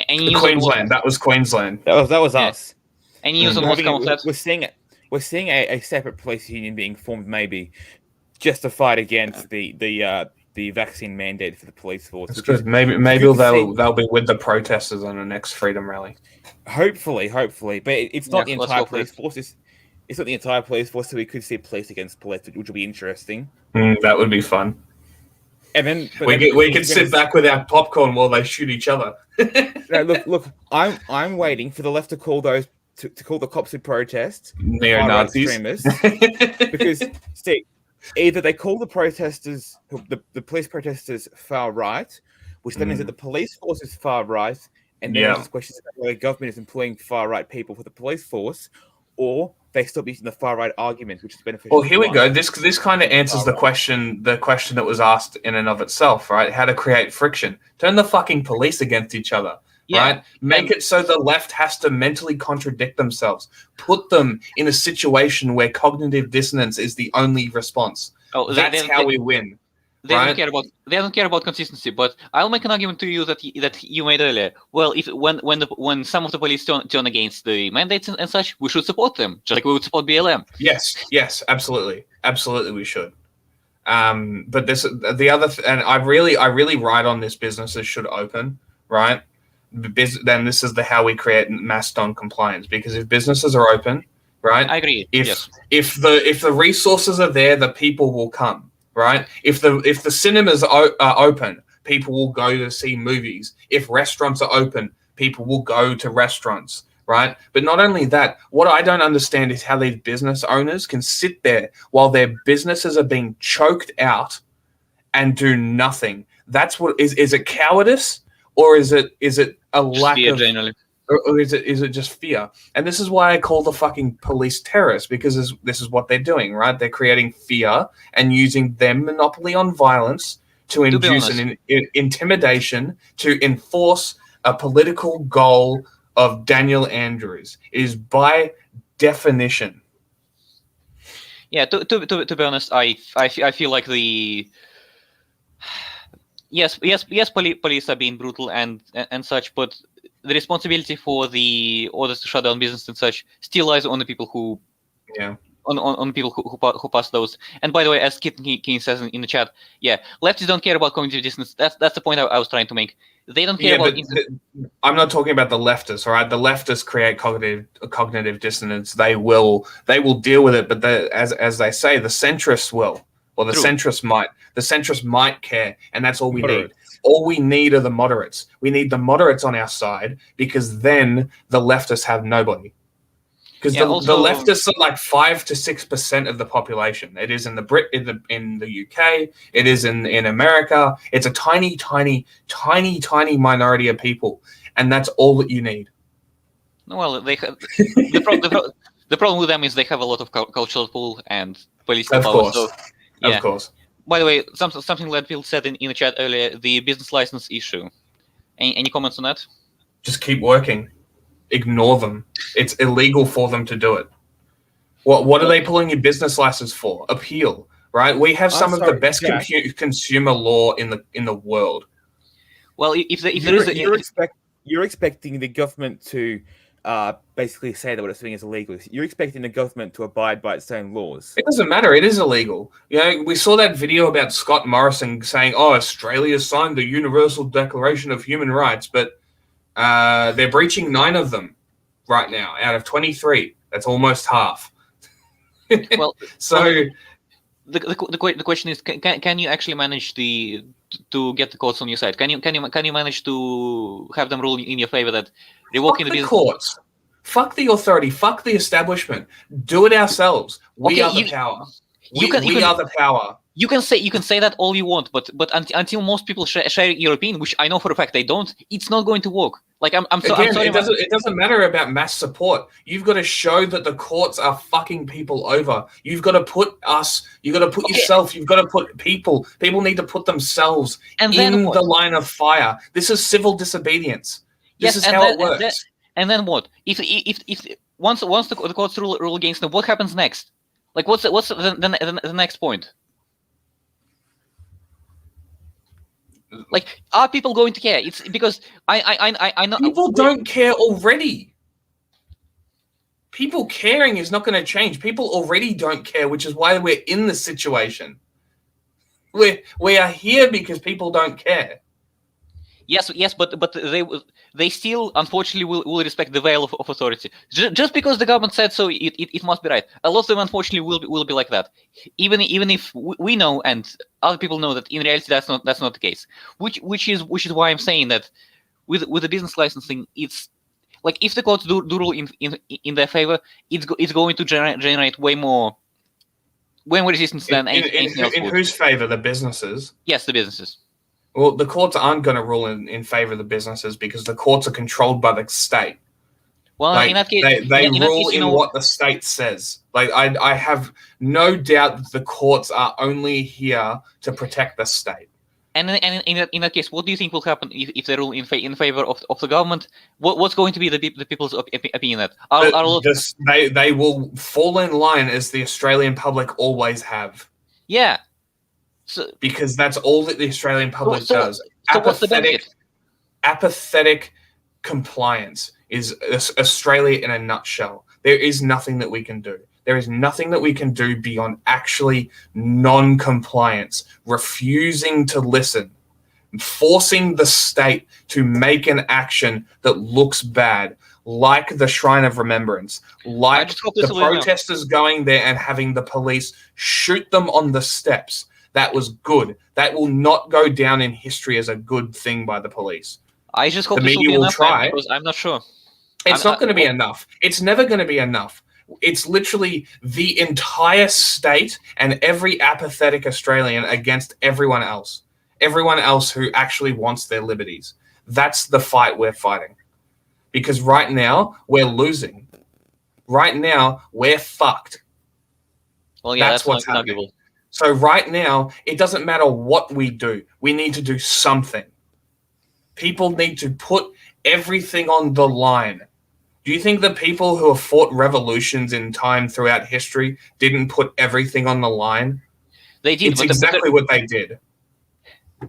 Queensland. That was Queensland. That was us. Any news on what's come of that? We're seeing a separate police union being formed, maybe just to fight against the vaccine mandate for the police force. That's good. Maybe they'll be with the protesters on the next freedom rally. Hopefully, but it's not the entire police force. It's not the entire police force, so we could see police against police, which will be interesting. That would be fun. And then we could sit back with our popcorn while they shoot each other. No, look. I'm waiting for the left to call those to call the cops who protest neo-Nazis, because see, either they call the protesters, the police protesters, far right, which then means that the police force is far right, and then there's questions about whether the government is employing far right people for the police force, or they stop using the far right argument, which is beneficial. Well, here we go. This kind of answers the question that was asked in and of itself, right? How to create friction. Turn the fucking police against each other. Right? Make it so the left has to mentally contradict themselves. Put them in a situation where cognitive dissonance is the only response. That's how we win. They don't care about consistency. But I'll make an argument to you that you made earlier. Well, when some of the police turn against the mandates and such, we should support them, just like we would support BLM. Yes, absolutely, we should. But the other, and I really ride on this. Businesses should open, right? Then this is how we create mass non-compliance, because if businesses are open, right? I agree. If the resources are there, the people will come, right? If the cinemas are open, people will go to see movies. If restaurants are open, people will go to restaurants, right? But not only that, what I don't understand is how these business owners can sit there while their businesses are being choked out and do nothing. That's what is it cowardice, or is it a lack fear, of generally. Or is it just fear? And this is why I call the fucking police terrorists, because this is what they're doing, right? They're creating fear and using their monopoly on violence to induce an intimidation to enforce a political goal of Daniel Andrews. It is by definition. Yeah, to be honest, I feel like police are being brutal and such, but the responsibility for the orders to shut down business and such still lies on the people who on people who pass those. And by the way, as King says in the chat, leftists don't care about cognitive dissonance. That's the point I was trying to make. They don't care about. I'm not talking about the leftists, all right? The leftists create cognitive dissonance. They will deal with it, but as they say, the centrists will, or the centrists might. The centrists might care, and that's all we need. All we need are the moderates. We need the moderates on our side, because then the leftists have nobody. Because the leftists are like 5 to 6% of the population. It is in the UK. It is in America. It's a tiny minority of people, and that's all that you need. Well, they have, the problem with them is they have a lot of cultural pull and political power. So, of course. By the way, something Leadfield said in the chat earlier: the business license issue. Any comments on that? Just keep working. Ignore them. It's illegal for them to do it. What are they pulling your business license for? Appeal, right? We have some of the best consumer law in the world. Well, you're expecting the government to basically say that what it's doing is illegal. You're expecting the government to abide by its own laws. It doesn't matter. It is illegal. We saw that video about Scott Morrison saying, "Oh, Australia signed the Universal Declaration of Human Rights," but they're breaching 9 of them right now out of 23. That's almost half. Well, so the question is, can you actually manage to get the courts on your side? Can you manage to have them rule in your favor that revoking the courts? Fuck the authority. Fuck the establishment. Do it ourselves. We are the power. We are the power. You can say that all you want, but until most people share your opinion, which I know for a fact they don't, it's not going to work. Like I'm sorry. It doesn't matter about mass support. You've got to show that the courts are fucking people over. You've got to put us. You've got to put yourself. You've got to put people. People need to put themselves in the line of fire. This is civil disobedience. This is how it works. And then what? If once the courts rule against them, what happens next? Like what's the next point? Like, are people going to care? It's because I know people don't care already. People caring is not going to change. People already don't care, which is why we're in this situation. We are here because people don't care. Yes, but they still, unfortunately, will respect the veil of authority. Just because the government said so, it must be right. A lot of them, unfortunately, will be like that. Even if we know and other people know that in reality that's not the case. Which is why I'm saying that with the business licensing, it's like if the courts do rule in their favor, it's going to generate way more resistance than anything else. In whose favor? The businesses? Yes, the businesses. Well, the courts aren't going to rule in favor of the businesses because the courts are controlled by the state. Well, in that case, they rule in what the state says. Like I have no doubt that the courts are only here to protect the state. And in that case, what do you think will happen if they rule in favor of the government? What's going to be the people's opinion? That they will fall in line as the Australian public always have. Yeah. So, because that's all that the Australian public does. So what's the benefit? Apathetic compliance is Australia in a nutshell. There is nothing that we can do. There is nothing that we can do beyond actually non-compliance, refusing to listen, forcing the state to make an action that looks bad, like the Shrine of Remembrance, like the will protesters going there and having the police shoot them on the steps. That was good. That will not go down in history as a good thing by the police. I just hope The this will media be will enough, try. because I'm not sure. It's not going to be enough. It's never going to be enough. It's literally the entire state and every apathetic Australian against everyone else who actually wants their liberties. That's the fight we're fighting. Because right now, we're losing. Right now, we're fucked. Well, yeah, that's what's happening. So right now, it doesn't matter what we do. We need to do something. People need to put everything on the line. Do you think the people who have fought revolutions in time throughout history didn't put everything on the line? They did. It's exactly what they did.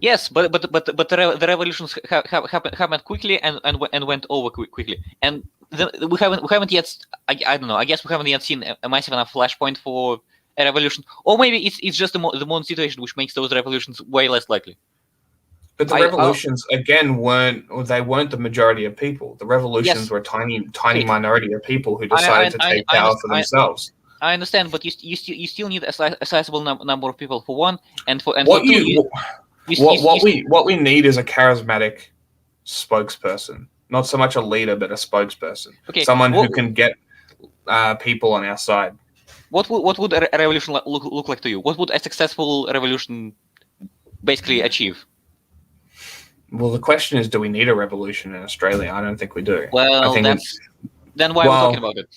Yes, but the revolutions happened quickly and went over quickly, and we haven't yet. I don't know. I guess we haven't yet seen a massive enough flashpoint for a revolution, or maybe it's just the modern situation which makes those revolutions way less likely. But the revolutions again weren't the majority of people. The revolutions were a tiny minority of people who decided to take power for themselves. I understand, but you still need a sizable number of people for one, and for two. What we need is a charismatic spokesperson, not so much a leader, but a spokesperson. Okay, someone who can get people on our side. What would a revolution look like to you? What would a successful revolution basically achieve? Well, the question is, do we need a revolution in Australia? I don't think we do. Well, then why are we talking about it?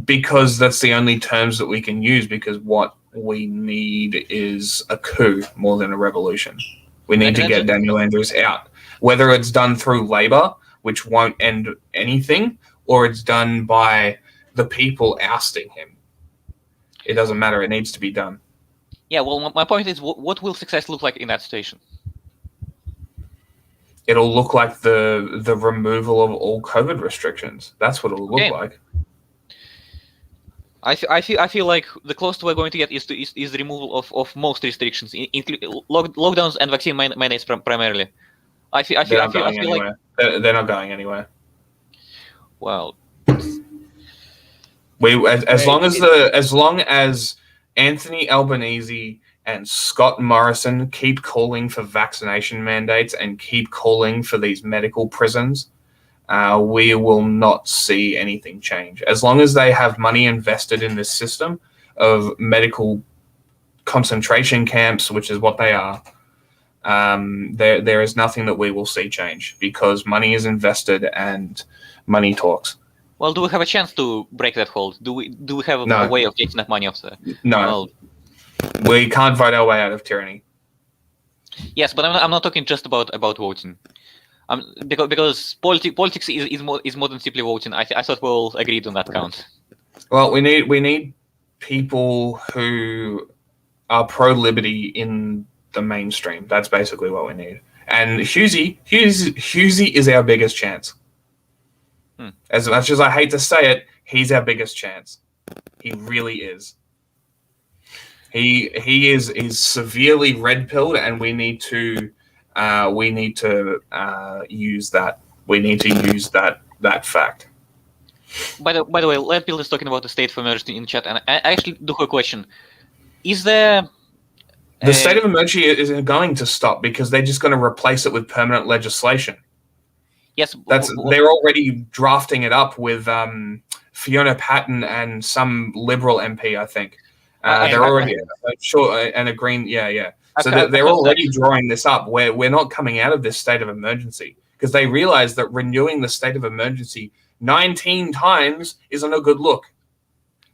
Because that's the only terms that we can use, because what we need is a coup more than a revolution. We need to get Daniel Andrews out. Whether it's done through Labor, which won't end anything, or it's done by the people ousting him. It doesn't matter. It needs to be done. Yeah, well, my point is, what will success look like in that situation? It'll look like the removal of all COVID restrictions. That's what it'll look like. I feel like the closest we're going to get is the removal of most restrictions, including lockdowns and vaccine mandates primarily. I feel like they're not going anywhere. Well, as long as Anthony Albanese and Scott Morrison keep calling for vaccination mandates and keep calling for these medical prisons, we will not see anything change. As long as they have money invested in this system of medical concentration camps, which is what they are, there is nothing that we will see change, because money is invested and money talks. Well, do we have a chance to break that hold? Do we have a way of getting that money off there? No. Well, we can't vote our way out of tyranny. Yes, but I'm not talking just about voting. Because politics is more than simply voting. I thought we all agreed on that count. Well, we need people who are pro-liberty in the mainstream. That's basically what we need. And Hughesy is our biggest chance. As much as I hate to say it, he's our biggest chance. He really is. He is severely red-pilled, and we need to use that. We need to use that fact. By the way, Let Bill is talking about the state of emergency in chat, and I actually do have a question. Is there the state of emergency isn't going to stop, because they're just going to replace it with permanent legislation? Yes, they're already drafting it up with Fiona Patten and some Liberal MP, I think. They're already and a Green, yeah. So they're already drawing this up. We're not coming out of this state of emergency, because they realize that renewing the state of emergency 19 times isn't a good look.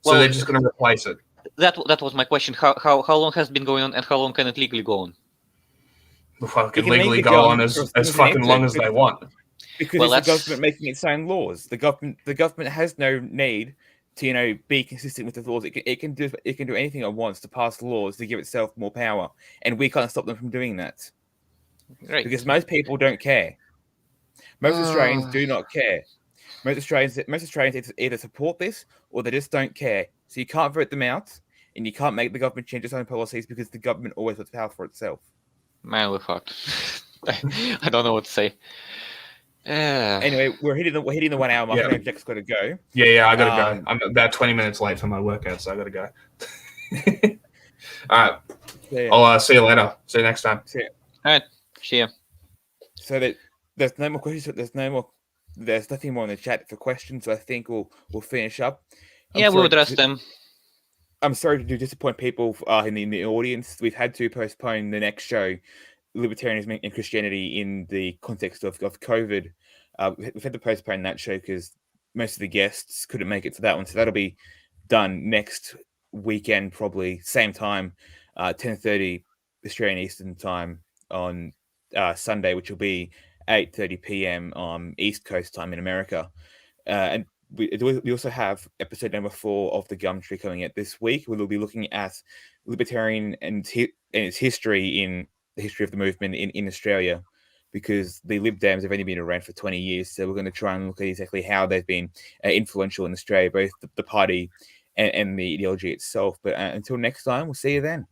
So they're just going to replace it. That was my question. How long has it been going on, and how long can it legally go on? Well, it can legally go on as fucking long as they want. Because it's the government making its own laws. The government has no need to be consistent with the laws. It can do anything it wants to pass laws to give itself more power, and we can't stop them from doing that. Right. Because most people don't care. Most Australians do not care. Most Australians either support this or they just don't care. So you can't vote them out, and you can't make the government change its own policies, because the government always wants power for itself. Man, we're fucked. I don't know what to say. Anyway, we're hitting the 1 hour mark. Yeah. I know Jack's got to go. Yeah, I gotta go. I'm about 20 minutes late for my workout, so I gotta go. All right. Yeah. I'll see you later. See you next time. See ya. All right. See ya. So there's no more questions. There's nothing more in the chat for questions. So I think we'll finish up. We'll address them. I'm sorry to disappoint people in the audience. We've had to postpone the next show, Libertarianism and Christianity in the context of COVID. We've had to postpone that show because most of the guests couldn't make it to that one. So that'll be done next weekend, probably same time, 10:30 Australian Eastern Time on Sunday, which will be 8:30 p.m. East Coast time in America. And we also have episode number 4 of the Gumtree coming out this week. We'll be looking at libertarian and its history in the history of the movement in Australia, because the Lib Dems have only been around for 20 years. So we're going to try and look at exactly how they've been influential in Australia, both the party and the ideology itself. But until next time, we'll see you then.